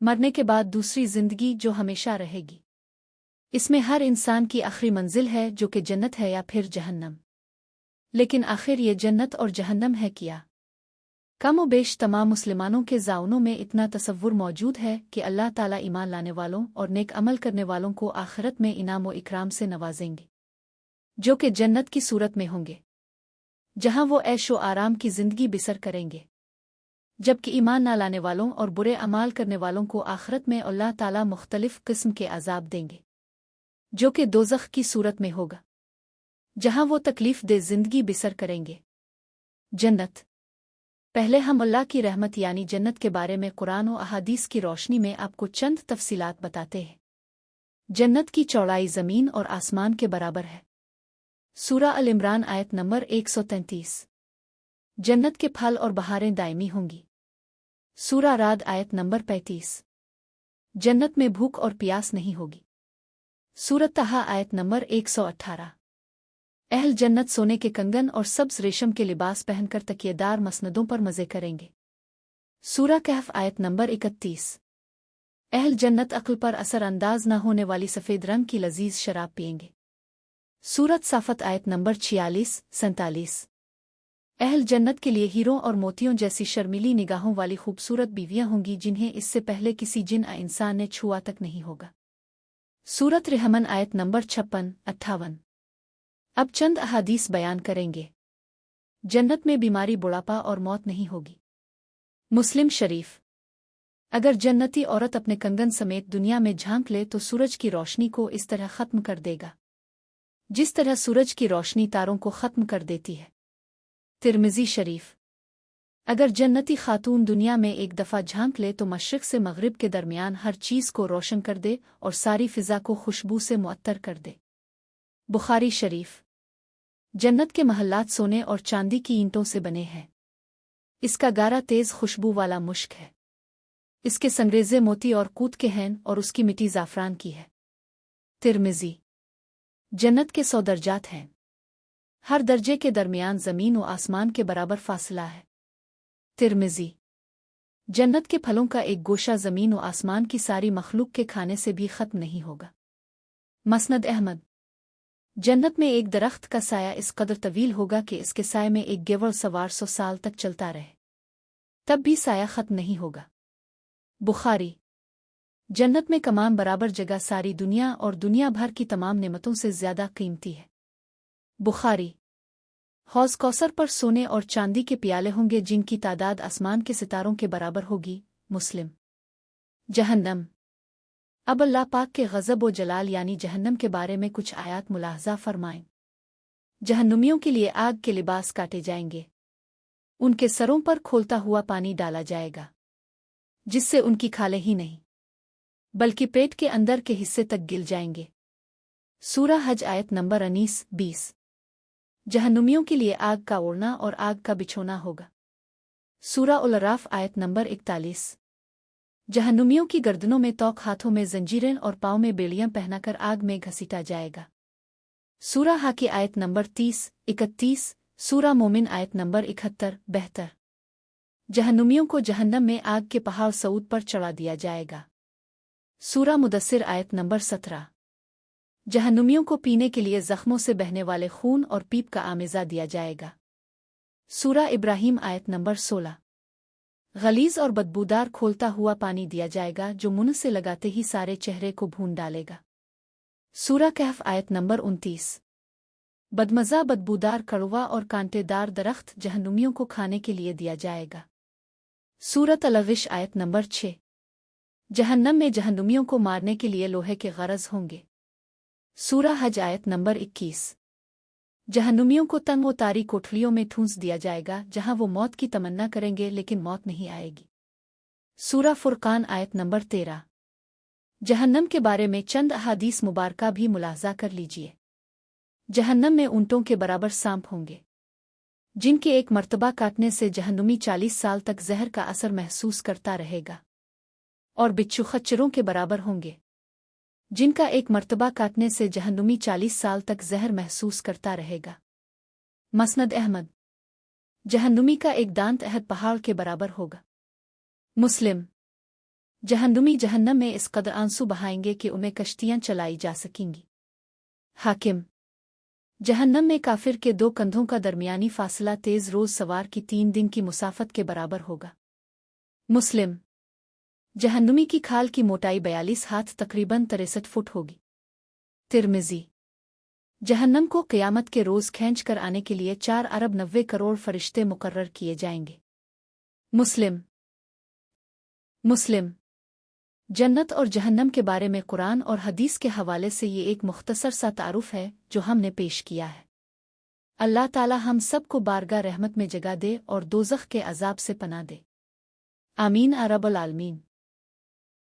मरने के बाद दूसरी जिंदगी जो हमेशा रहेगी। इसमें हर इंसान की आखिरी मंजिल है जो कि जन्नत है या फिर जहन्नम। लेकिन आखिर ये जन्नत और जहन्नम है क्या? कम व बेश तमाम मुसलमानों के ज़ाउनों में इतना तसव्वुर मौजूद है कि अल्लाह ताला ईमान लाने वालों और नेक अमल करने वालों को आखिरत में इनाम व इकराम से नवाजेंगे, जो कि जन्नत की सूरत में होंगे, जहां वो ऐश व आराम की जिंदगी बिसर करेंगे। जबकि ईमान न लाने वालों और बुरे अमाल करने वालों को आखिरत में अल्लाह ताला मुख्तलिफ किस्म के अजाब देंगे, जो कि दोज़ख की सूरत में होगा, जहां वो तकलीफ दे जिंदगी बिसर करेंगे। जन्नत। पहले हम अल्लाह की रहमत यानी जन्नत के बारे में कुरान और अहादीस की रोशनी में आपको चंद तफसीलात बताते हैं। जन्नत की चौड़ाई ज़मीन और आसमान के बराबर है। सूरा अल इमरान आयत नंबर 133। जन्नत के फल और बहारें दायमी होंगी। सूरा राद आयत नंबर 35। जन्नत में भूख और प्यास नहीं होगी। सूरत तहा आयत नंबर 118। अहल जन्नत सोने के कंगन और सब्ज रेशम के लिबास पहनकर तकियेदार मसनदों पर मज़े करेंगे। सूरा कहफ आयत नंबर 31। अहल जन्नत अक्ल पर असर अंदाज न होने वाली सफ़ेद रंग की लजीज शराब पिएंगे। सूरत साफत आयत नंबर 46-47। अहल जन्नत के लिए हीरों और मोतियों जैसी शर्मीली निगाहों वाली खूबसूरत बीवियां होंगी जिन्हें इससे पहले किसी जिन या इंसान ने छुआ तक नहीं होगा। सूरत रहमन आयत नंबर 56-58। अब चंद अहादीस बयान करेंगे। जन्नत में बीमारी, बुढ़ापा और मौत नहीं होगी। मुस्लिम शरीफ। अगर जन्नती औरत अपने कंगन समेत दुनिया में झांक ले तो सूरज की रोशनी को इस तरह ख़त्म कर देगा जिस तरह सूरज की रोशनी तारों को ख़त्म कर देती है। तिरमिज़ी शरीफ। अगर जन्नती खातून दुनिया में एक दफ़ा झांक ले तो मशरिक़ से मग़रिब के दरमियान हर चीज़ को रोशन कर दे और सारी फ़िज़ा को खुशबू से मुअत्तर कर दे। बुखारी शरीफ। जन्नत के महल्लात सोने और चांदी की ईंटों से बने हैं। इसका गारा तेज़ खुशबू वाला मुश्क है। इसके संगरेज़े मोती और कूद के हैं और उसकी मिट्टी ज़ाफ़रान की है। तिरमिज़ी। जन्नत के 100 दर्जात हैं। हर दर्जे के दरमियान ज़मीन व आसमान के बराबर फासला है। तिरमिज़ी। जन्नत के फलों का एक गोशा ज़मीन व आसमान की सारी मखलूक के खाने से भी ख़त्म नहीं होगा। मसनद अहमद। जन्नत में एक दरख्त का साया इस कदर तवील होगा कि इसके साये में एक गेवड़ सवार 100 साल तक चलता रहे, तब भी साया ख़त्म नहीं होगा। बुखारी। जन्नत में कमान बराबर जगह सारी दुनिया और दुनिया भर की तमाम नेमतों से ज़्यादा कीमती है। बुखारी। हौज़ कौसर पर सोने और चांदी के प्याले होंगे जिनकी तादाद आसमान के सितारों के बराबर होगी। मुस्लिम। जहन्नम। अब अल्लाह पाक के ग़ज़ब व जलाल यानी जहन्नम के बारे में कुछ आयात मुलाहज़ा फरमाएं। जहन्नुमियों के लिए आग के लिबास काटे जाएंगे। उनके सरों पर खोलता हुआ पानी डाला जाएगा जिससे उनकी खालें ही नहीं बल्कि पेट के अंदर के हिस्से तक गिल जाएंगे। सूरा हज आयत नंबर 19-20। जहन्नुमियों के लिए आग का ओढ़ना और आग का बिछोना होगा। सूरा उल अराफ आयत नंबर 41। जहन्नुमियों की गर्दनों में तोक, हाथों में जंजीरें और पाँव में बेड़ियां पहनाकर आग में घसीटा जाएगा। सूरा हाकी आयत नंबर 30-31। सूरा मोमिन आयत नंबर 71-72। जहन्नुमियों को जहन्नम में आग के पहाड़ सऊद पर चढ़ा दिया जाएगा। सूरा मुदस्सिर आयत नंबर 17। जहन्नुमियों को पीने के लिए ज़ख्मों से बहने वाले खून और पीप का आमेज़ा दिया जाएगा। सूरा इब्राहीम आयत नंबर 16। गलीज़ और बदबूदार खोलता हुआ पानी दिया जाएगा जो मुंह से लगाते ही सारे चेहरे को भून डालेगा। सूरा कहफ आयत नंबर 29। बदमज़ा, बदबूदार, कड़वा और कांटेदार दरख्त जहन्नुमियों को खाने के लिए दिया जाएगा। सूरत अल-ग़िश आयत नंबर 6। जहन्नम में जहन्नुमियों को मारने के लिए लोहे के गरज होंगे। सूरा हज आयत नंबर 21। जहन्नुमियों को तंग व तारी कोठरियों में ठूंस दिया जाएगा जहां वो मौत की तमन्ना करेंगे लेकिन मौत नहीं आएगी। सूरा फुरकान आयत नंबर 13। जहन्नम के बारे में चंद अहादीस मुबारका भी मुलाहज़ा कर लीजिए। जहन्नम में ऊँटों के बराबर सांप होंगे जिनके एक मर्तबा काटने से जहन्नुमी 40 साल तक जहर का असर महसूस करता रहेगा। और बिच्छू खच्चरों के बराबर होंगे जिनका एक मर्तबा काटने से जहन्नुमी 40 साल तक जहर महसूस करता रहेगा। मसनद अहमद। जहन्नुमी का एक दांत अहद पहाड़ के बराबर होगा। मुस्लिम। जहन्नुमी जहन्नम में इस कदर आंसू बहाएंगे कि उनमें कश्तियां चलाई जा सकेंगी। हाकिम। जहन्नम में काफिर के 2 कंधों का दरमियानी फासला तेज रोज सवार की 3 दिन की मुसाफत के बराबर होगा। मुस्लिम। जहन्नुमी की खाल की मोटाई 42 हाथ तकरीबन 63 फुट होगी। तिर्मिज़ी। जहन्नम को क़यामत के रोज़ खींच कर आने के लिए 4 अरब 90 करोड़ फरिश्ते मुकर्रर किए जाएंगे। मुस्लिम। मुस्लिम। जन्नत और जहन्नम के बारे में कुरान और हदीस के हवाले से ये एक मुख्तसर सा तारुफ है जो हमने पेश किया है। अल्लाह ताला हम सब को बारगाह रहमत में जगह दे और दोज़ख के अज़ाब से पनाह दे। आमीन या रब्बल आलमीन।